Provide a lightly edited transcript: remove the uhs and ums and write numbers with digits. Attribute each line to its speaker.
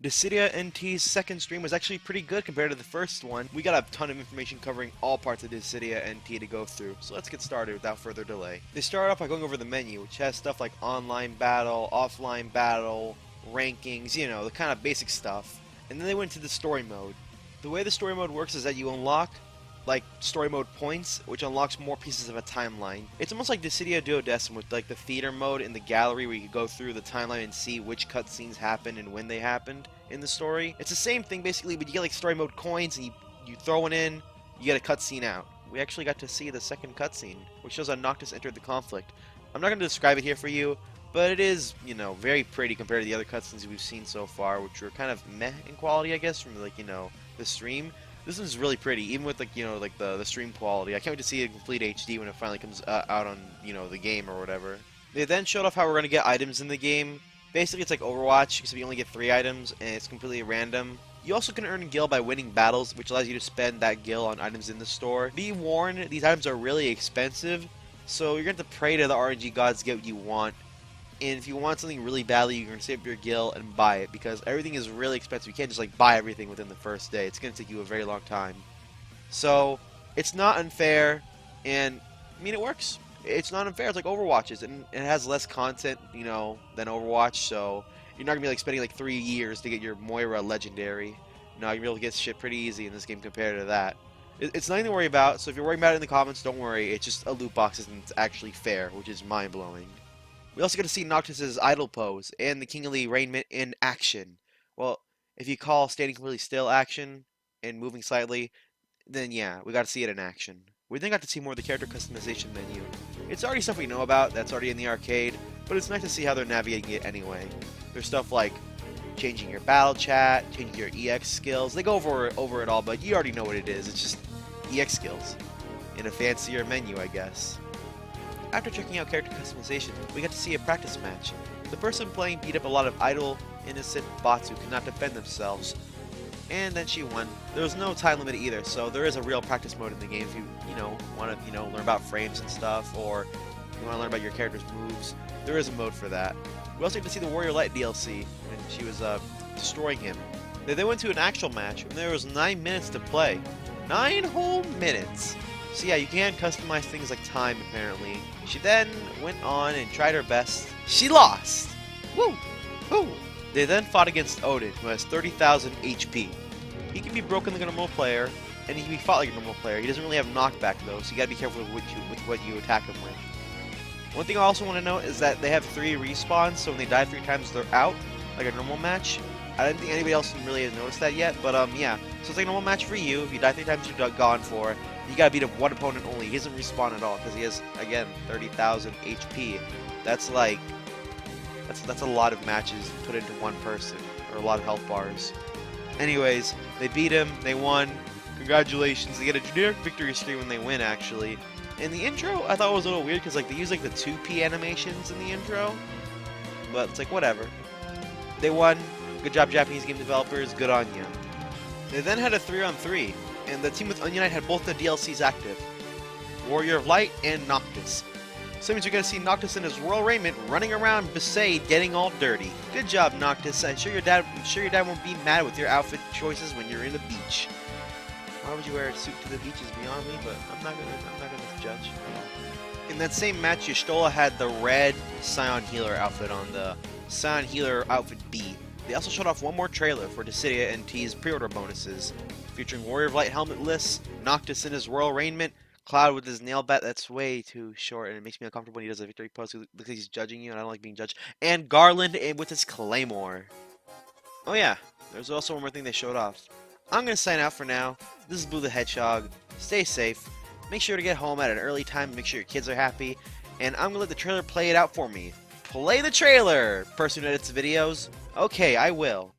Speaker 1: Dissidia NT's second stream was actually pretty good compared to the first one. We got a ton of information covering all parts of Dissidia NT to go through, so let's get started without further delay. They start off by going over the menu, which has stuff like online battle, offline battle, rankings, you know, the kind of basic stuff. And then they went to the story mode. The way the story mode works is that you unlock like story mode points, which unlocks more pieces of a timeline. It's almost like Dissidia Duodecim with like the theater mode in the gallery where you can go through the timeline and see which cutscenes happened and when they happened in the story. It's the same thing basically, but you get like story mode coins and you throw it in, you get a cutscene out. We actually got to see the second cutscene, which shows how Noctis entered the conflict. I'm not going to describe it here for you, but it is, you know, very pretty compared to the other cutscenes we've seen so far, which were kind of meh in quality, I guess, from like, you know, the stream. This one's really pretty, even with like, you know, like the stream quality. I can't wait to see it in complete HD when it finally comes out on, you know, the game or whatever. They then showed off how we're gonna get items in the game. Basically, it's like Overwatch, except you only get 3 items, and it's completely random. You also can earn gil by winning battles, which allows you to spend that gil on items in the store. Be warned, these items are really expensive, so you're going to have to pray to the RNG gods to get what you want. And if you want something really badly, you're going to save up your gil and buy it, because everything is really expensive. You can't just like buy everything within the first day. It's going to take you a very long time. So, it's not unfair, and I mean, it works. It's not unfair. It's like Overwatch is, and it has less content, you know, than Overwatch, so you're not going to be like spending like 3 years to get your Moira legendary. No, you're going to be able to get shit pretty easy in this game compared to that. It's nothing to worry about, so if you're worrying about it in the comments, don't worry. It's just a loot box and it's actually fair, which is mind-blowing. We also get to see Noctis' idle pose and the kingly raiment in action. Well, if you call standing completely still action and moving slightly, then yeah, we got to see it in action. We then got to see more of the character customization menu. It's already stuff we know about, that's already in the arcade, but it's nice to see how they're navigating it anyway. There's stuff like changing your battle chat, changing your EX skills. They go over it all, but you already know what it is. It's just EX skills in a fancier menu, I guess. After checking out character customization, we got to see a practice match. The person playing beat up a lot of idle, innocent bots who could not defend themselves, and then she won. There was no time limit either, so there is a real practice mode in the game if you know, want to, learn about frames and stuff, or you want to learn about your character's moves. There is a mode for that. We also get to see the Warrior Light DLC when she was destroying him. They then went to an actual match, and there was 9 minutes to play. 9 whole minutes! So yeah, you can customize things like time, apparently. She then went on and tried her best. She lost! Woo! Woo! They then fought against Odin, who has 30,000 HP. He can be broken like a normal player, and he can be fought like a normal player. He doesn't really have knockback, though, so you gotta be careful with what you attack him with. One thing I also want to note is that they have 3 respawns, so when they die 3 times, they're out, like a normal match. I don't think anybody else really has noticed that yet, but yeah. So it's like a normal match for you. If you die 3 times, you're gone for. You gotta beat up 1 opponent only. He doesn't respawn at all, because he has, again, 30,000 HP. That's like... That's a lot of matches put into one person, or a lot of health bars. Anyways, they beat him, they won. Congratulations. They get a generic victory screen when they win, actually. In the intro, I thought it was a little weird, because like they use like the 2P animations in the intro. But it's like, whatever. They won. Good job, Japanese game developers. Good on ya. They then had a 3-on-3, and the team with Onion Knight had both the DLCs active. Warrior of Light and Noctis. So that means you're going to see Noctis in his royal raiment running around Besaid getting all dirty. Good job, Noctis. I'm sure your dad won't be mad with your outfit choices when you're in the beach. Why would you wear a suit to the beach is beyond me, but I'm not gonna judge. In that same match, Y'shtola had the red Scion Healer outfit on, the Scion Healer outfit B. They also showed off one more trailer for Dissidia NT's pre-order bonuses, featuring Warrior of Light helmetless, Noctis in his royal raiment, Cloud with his nail bat that's way too short and it makes me uncomfortable when he does a victory pose because he's judging you and I don't like being judged. And Garland with his claymore. Oh yeah, there's also one more thing they showed off. I'm going to sign out for now. This is Blue the Hedgehog. Stay safe. Make sure to get home at an early time. Make sure your kids are happy. And I'm going to let the trailer play it out for me. Play the trailer! Person who edits videos. Okay, I will.